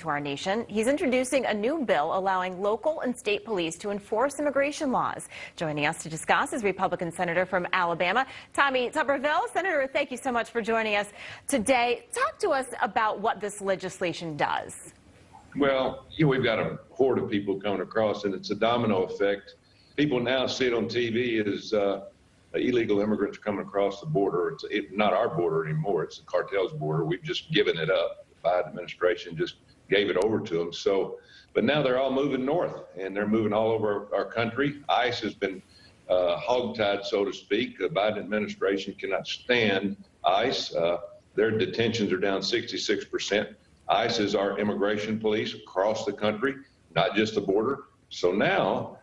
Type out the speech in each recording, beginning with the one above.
to our nation. He's introducing a new bill allowing local and state police to enforce immigration laws. Joining us to discuss is Republican Senator from Alabama, Tommy Tuberville. Senator, thank you so much for joining us today. Talk to us about what this legislation does. Well, we've got a horde of people coming across, and it's a domino effect. People now see it on TV as illegal immigrants coming across the border. It's not our border anymore. It's the cartel's border. We've just given it up. The Biden administration just gave it over to them. But now they're all moving north, and they're moving all over our country. ICE has been hogtied, so to speak. The Biden administration cannot stand ICE. Their detentions are down 66%. ICE is our immigration police across the country, not just the border. So now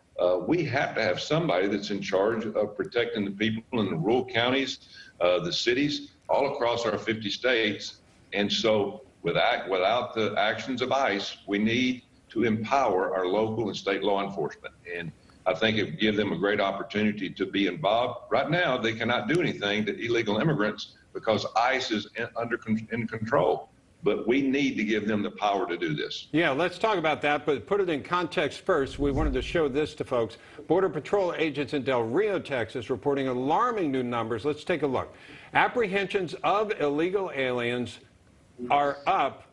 we have to have somebody that's in charge of protecting the people in the rural counties, the cities, all across our 50 states. And so without the actions of ICE, we need to empower our local and state law enforcement. And I think it would give them a great opportunity to be involved. Right now, they cannot do anything to illegal immigrants because ICE is in control. But we need to give them the power to do this. Yeah, let's talk about that, but put it in context first. We wanted to show this to folks. Border Patrol agents in Del Rio, Texas, reporting alarming new numbers. Let's take a look. Apprehensions of illegal aliens are up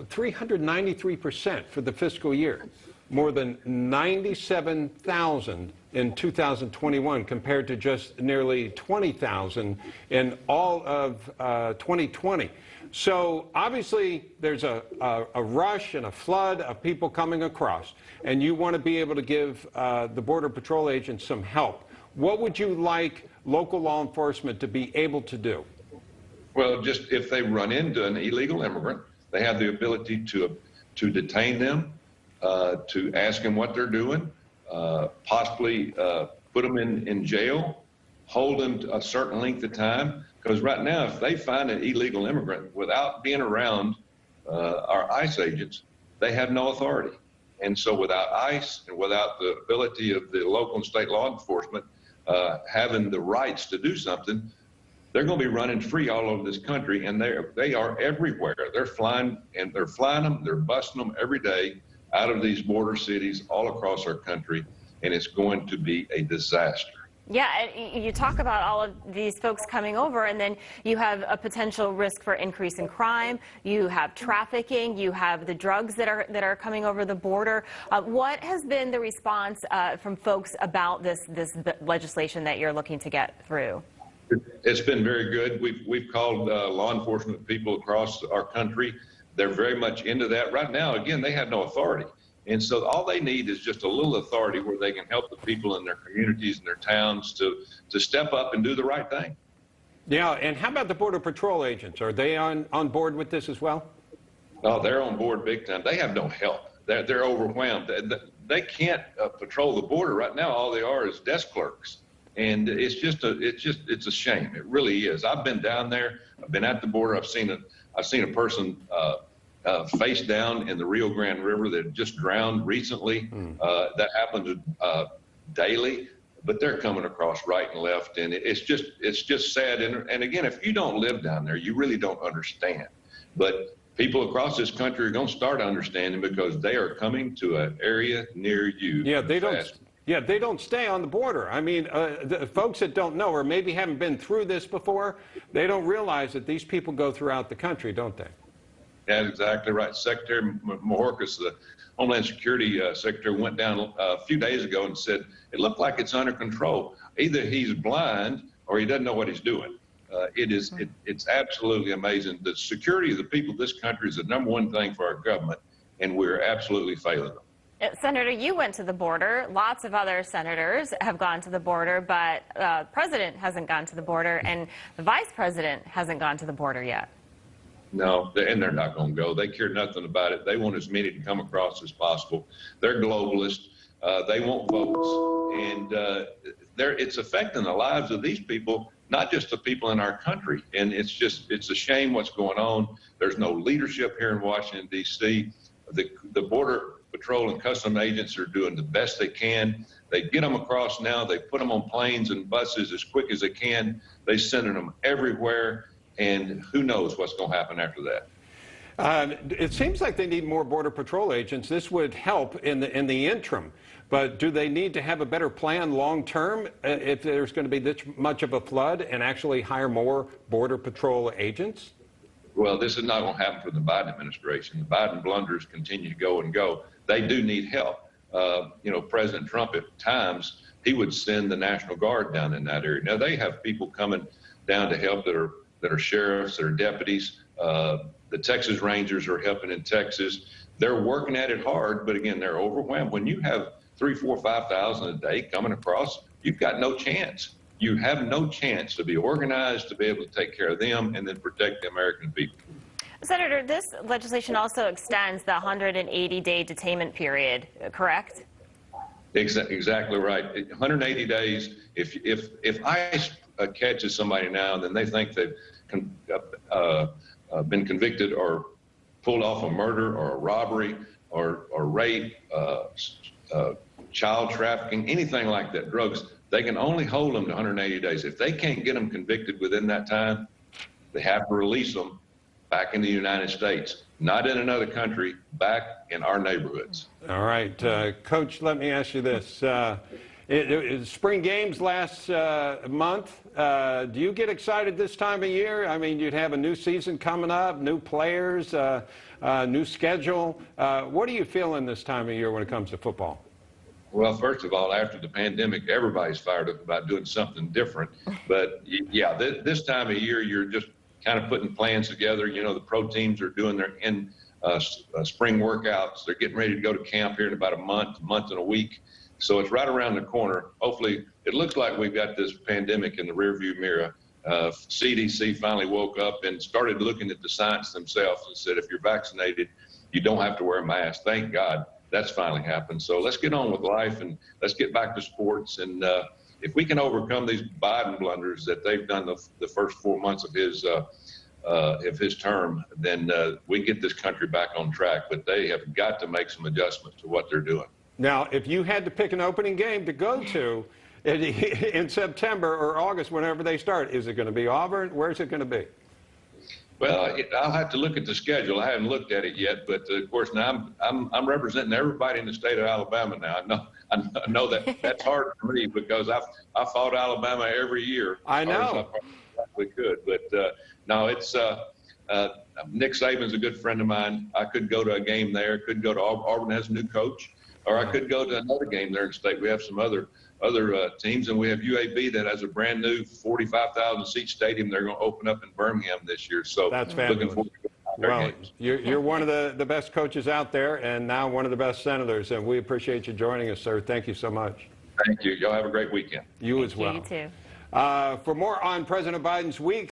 393% for the fiscal year. More than 97,000 in 2021 compared to just nearly 20,000 in all of 2020. So obviously there's a rush and a flood of people coming across, and you want to be able to give the Border Patrol agents some help. What would you like local law enforcement to be able to do? Well, just if they run into an illegal immigrant, they have the ability to detain them, to ask them what they're doing, possibly put them in jail, hold them to a certain length of time. Because right now, if they find an illegal immigrant without being around our ICE agents, they have no authority. And so without ICE and without the ability of the local and state law enforcement having the rights to do something, they're going to be running free all over this country, and they are everywhere. They're flying them, they're busting them every day out of these border cities all across our country, and it's going to be a disaster. Yeah, and you talk about all of these folks coming over, and then you have a potential risk for increase in crime. You have trafficking. You have the drugs that are coming over the border. What has been the response from folks about this legislation that you're looking to get through? It's been very good. We've called law enforcement people across our country. They're very much into that. Right now, again, they have no authority. And so all they need is just a little authority where they can help the people in their communities and their towns to step up and do the right thing. Yeah, and how about the Border Patrol agents? Are they on board with this as well? Oh, they're on board big time. They have no help. They're overwhelmed. They can't patrol the border right now. All they are is desk clerks. And it's a shame. It really is. I've been down there. I've been at the border. I've seen a person face down in the Rio Grande River that just drowned recently. That happens daily, but they're coming across right and left, and it's just sad. And again, if you don't live down there, you really don't understand. But people across this country are going to start understanding because they are coming to an area near you. Yeah, they don't. Yeah, they don't stay on the border. I mean, the folks that don't know or maybe haven't been through this before, they don't realize that these people go throughout the country, don't they? That's exactly right. Secretary Mayorkas, the Homeland Security Secretary, went down a few days ago and said it looked like it's under control. Either he's blind or he doesn't know what he's doing. It's absolutely amazing. The security of the people of this country is the #1 thing for our government, and we're absolutely failing them. Senator, you went to the border. Lots of other senators have gone to the border, but the president hasn't gone to the border, and the vice president hasn't gone to the border yet. No, and they're not going to go. They care nothing about it. They want as many to come across as possible. They're globalists. They want votes. And it's affecting the lives of these people, not just the people in our country. And it's a shame what's going on. There's no leadership here in Washington, D.C. The Border Patrol and Customs agents are doing the best they can. They get them across now. They put them on planes and buses as quick as they can. They send them everywhere. And who knows what's going to happen after that. It seems like they need more Border Patrol agents. This would help in the interim. But do they need to have a better plan long term if there's going to be this much of a flood and actually hire more Border Patrol agents? Well, this is not going to happen for the Biden administration. The Biden blunders continue to go and go. They do need help. President Trump at times, he would send the National Guard down in that area. Now, they have people coming down to help that are sheriffs, that are deputies. The Texas Rangers are helping in Texas. They're working at it hard, but again, they're overwhelmed. When you have 3,000, 4,000, 5,000 a day coming across, you've got no chance. You have no chance to be organized to be able to take care of them and then protect the American people. Senator, this legislation also extends the 180-day detainment period, correct? Exactly right. 180 days. If ICE catches somebody now, then they think they've been convicted or pulled off a murder or a robbery or rape, child trafficking, anything like that, drugs, they can only hold them to 180 days. If they can't get them convicted within that time, they have to release them back in the United States, not in another country, back in our neighborhoods. All right. Coach, let me ask you this. Spring games last month. Do you get excited this time of year? I mean, you'd have a new season coming up, new players, new schedule. What are you feeling this time of year when it comes to football? Well, first of all, after the pandemic, everybody's fired up about doing something different. But yeah, this time of year, you're just kind of putting plans together. You know, the pro teams are doing their spring workouts. They're getting ready to go to camp here in about a month and a week. So it's right around the corner. Hopefully, it looks like we've got this pandemic in the rearview mirror. CDC finally woke up and started looking at the science themselves and said, if you're vaccinated, you don't have to wear a mask. Thank God that's finally happened. So let's get on with life and let's get back to sports. And if we can overcome these Biden blunders that they've done the first 4 months of his term, then we get this country back on track. But they have got to make some adjustments to what they're doing. Now, if you had to pick an opening game to go to in September or August, whenever they start, is it going to be Auburn? Where's it going to be? Well, I'll have to look at the schedule. I haven't looked at it yet, but of course now I'm representing everybody in the state of Alabama now. I know that that's hard for me because I fought Alabama every year. I know. We could, but no, it's Nick Saban's a good friend of mine. I could go to a game there. Could go to Auburn has a new coach, or I could go to another game there in the state. We have some other teams, and we have UAB that has a brand new 45,000 seat stadium they're going to open up in Birmingham this year. So that's fabulous. Looking forward to their games. You're one of the best coaches out there, and now one of the best senators, and we appreciate you joining us, sir. Thank you so much. Thank you. Y'all have a great weekend. You as well. You too. For more on President Biden's week.